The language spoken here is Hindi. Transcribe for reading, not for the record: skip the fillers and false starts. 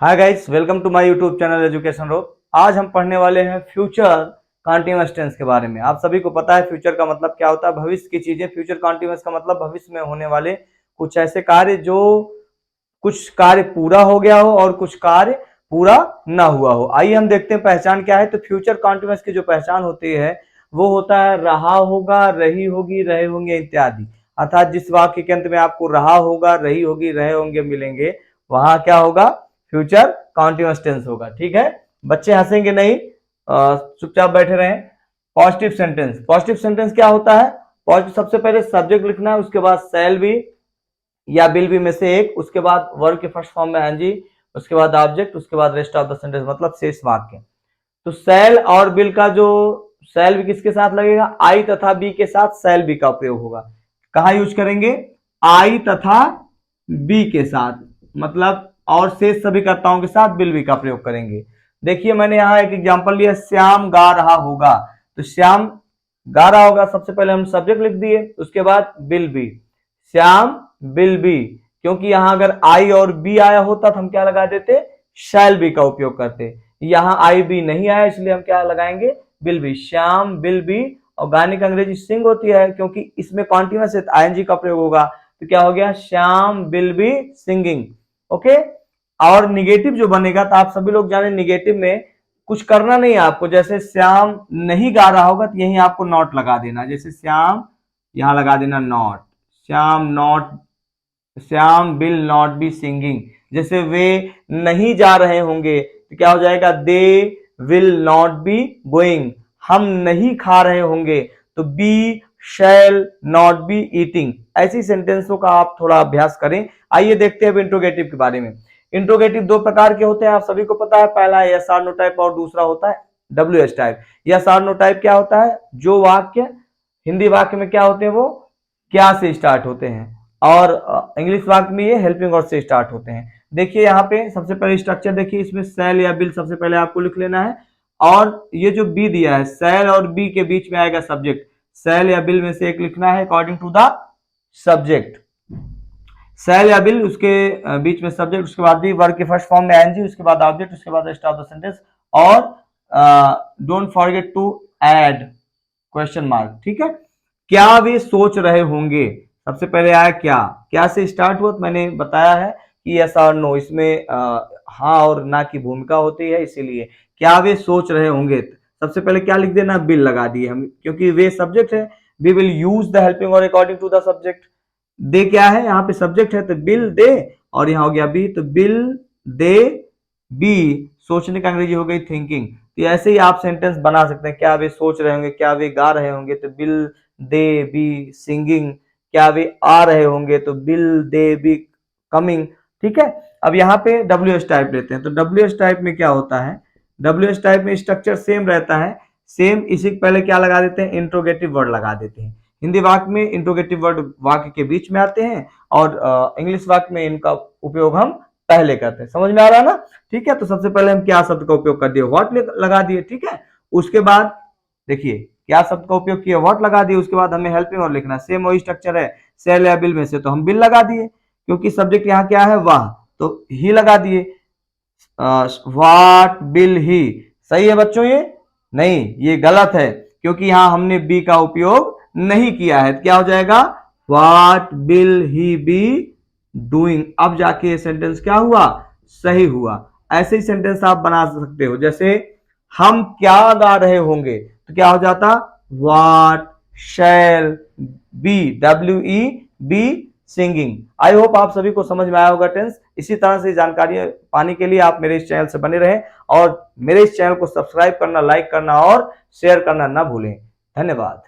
Hi guys, welcome to my YouTube channel education row. आज हम पढ़ने वाले हैं फ्यूचर कॉन्टिन्यूअस टेंस के बारे में। आप सभी को पता है फ्यूचर का मतलब क्या होता है, भविष्य की चीजें। फ्यूचर कॉन्टिन्यूअस का मतलब भविष्य में होने वाले कुछ ऐसे कार्य जो कुछ कार्य पूरा हो गया हो और कुछ कार्य पूरा ना हुआ हो। आइए हम देखते हैं पहचान क्या है। तो फ्यूचर कॉन्टिन्यूअस की जो पहचान होती है वो होता है रहा होगा, रही होगी, रहे होंगे इत्यादि। अर्थात जिस वाक्य के अंत में आपको रहा होगा, रही होगी, रहे होंगे मिलेंगे, वहां क्या होगा, फ्यूचर कॉन्टिन्यूअस टेंस होगा। ठीक है, बच्चे हंसेंगे नहीं, चुपचाप बैठे रहें। पॉजिटिव सेंटेंस, पॉजिटिव सेंटेंस क्या होता है? पॉजिटिव सबसे पहले सब्जेक्ट लिखना है, उसके बाद शैल बी या विल बी में से एक, उसके बाद वर्ब के फर्स्ट फॉर्म में एनजी, उसके बाद ऑब्जेक्ट, उसके बाद रेस्ट ऑफ द सेंटेंस मतलब शेष वाक्य। तो शैल और विल का जो शैल भी किसके साथ लगेगा? आई तथा बी के साथ शैल बी का प्रयोग होगा। कहा यूज करेंगे? आई तथा बी के साथ, मतलब और शेष सभी कर्ताओं के साथ विल बी का प्रयोग करेंगे। देखिए मैंने यहाँ एक एग्जांपल लिया, श्याम गा रहा होगा। तो श्याम गा रहा होगा, सबसे पहले हम सब्जेक्ट लिख दिए, उसके बाद will be, Shyam will be. क्योंकि यहां अगर आई और बी आया होता तो हम क्या लगा देते? शैल बी का उपयोग करते। यहां आई बी नहीं आया इसलिए हम क्या लगाएंगे? Will be. Shyam will be, और गाने की अंग्रेजी सिंग होती है क्योंकि इसमें कॉन्टिन्यूअस आईएनजी का प्रयोग होगा, तो क्या हो गया? Shyam will be singing. Okay. और निगेटिव जो बनेगा, तो आप सभी लोग जाने निगेटिव में कुछ करना नहीं है आपको। जैसे श्याम नहीं गा रहा होगा तो यहीं आपको नॉट लगा देना। जैसे श्याम, यहां लगा देना not. Shyam not, Shyam will not be singing. जैसे वे नहीं जा रहे होंगे तो क्या हो जाएगा? They will not be going. हम नहीं खा रहे होंगे तो we shall not be eating. ऐसी सेंटेंसों का आप थोड़ा अभ्यास करें। आइए देखते हैं अब इंट्रोगेटिव के बारे में। इंट्रोगेटिव दो प्रकार के होते हैं, आप सभी को पता है। पहला है यस आर नो टाइप और दूसरा होता है W S type. Yes or no type क्या होता है? जो वाक्य हिंदी वाक्य में क्या होते हैं, वो क्या से स्टार्ट होते हैं, और इंग्लिश वाक्य में ये हेल्पिंग और से स्टार्ट होते हैं। देखिए यहाँ पे सबसे पहले स्ट्रक्चर देखिए, इसमें सेल या बिल सबसे पहले आपको लिख लेना है, और ये जो बी दिया है, सेल और बी के बीच में आएगा सब्जेक्ट। सेल या बिल में से एक लिखना है according to the subject. Shall या बिल, उसके बीच में सब्जेक्ट, उसके बाद भी वर्ब के फर्स्ट फॉर्म में एनजी, उसके बाद ऑब्जेक्ट, उसके बाद रेस्ट ऑफ द सेंटेंस, और don't forget to add question mark. ठीक है। क्या वे सोच रहे होंगे, सबसे पहले आया क्या। क्या से स्टार्ट हुआ तो मैंने बताया है कि यस और नो, इसमें हाँ और ना की भूमिका होती है, इसीलिए क्या वे सोच रहे होंगे। सबसे पहले क्या लिख देना? बिल लगा दिए हम, क्योंकि वे सब्जेक्ट है। We will use the helping और according to the subject. They क्या है? यहाँ पे सब्जेक्ट है तो बिल दे, और यहाँ हो गया बी, तो बिल दे बी, सोचने का अंग्रेजी हो गई थिंकिंग। तो ऐसे ही आप सेंटेंस बना सकते हैं। क्या वे सोच रहे होंगे, क्या वे गा रहे होंगे, तो बिल दे बी सिंगिंग। क्या वे आ रहे होंगे, तो बिल दे बी कमिंग। ठीक है। अब यहाँ पे डब्ल्यू एस टाइप लेते हैं। तो डब्ल्यू एस टाइप में क्या होता है? डब्ल्यू एस टाइप में स्ट्रक्चर सेम रहता है। सेम, इसी पहले क्या लगा देते हैं? इंट्रोगेटिव वर्ड लगा देते हैं। हिंदी वाक्य में इंट्रोगेटिव वर्ड वाक्य के बीच में आते हैं, और इंग्लिश वाक्य में इनका उपयोग हम पहले करते हैं। समझ में आ रहा है ना? ठीक है। तो सबसे पहले हम क्या शब्द का उपयोग कर दिए? व्हाट लगा दिए। ठीक है। उसके बाद देखिए क्या शब्द का उपयोग किया? व्हाट लगा दिए। उसके बाद हमें हेल्पिंग और लिखना, सेम वही स्ट्रक्चर है। सेल या बिल में से तो हम बिल लगा दिए, क्योंकि सब्जेक्ट यहाँ क्या है? वह, तो ही लगा दिए। व्हाट बिल ही। सही है बच्चों? ये नहीं, ये गलत है, क्योंकि यहां हमने बी का उपयोग नहीं किया है। क्या हो जाएगा? What will he be doing. अब जाके ये सेंटेंस क्या हुआ? सही हुआ। ऐसे ही सेंटेंस आप बना सकते हो। जैसे हम क्या गा रहे होंगे, तो क्या हो जाता? What shall be, W E be singing. I hope आप सभी को समझ में आया होगा टेंस। इसी तरह से जानकारी पाने के लिए आप मेरे इस चैनल से बने रहें, और मेरे इस चैनल को सब्सक्राइब करना, लाइक करना और शेयर करना ना भूलें। धन्यवाद।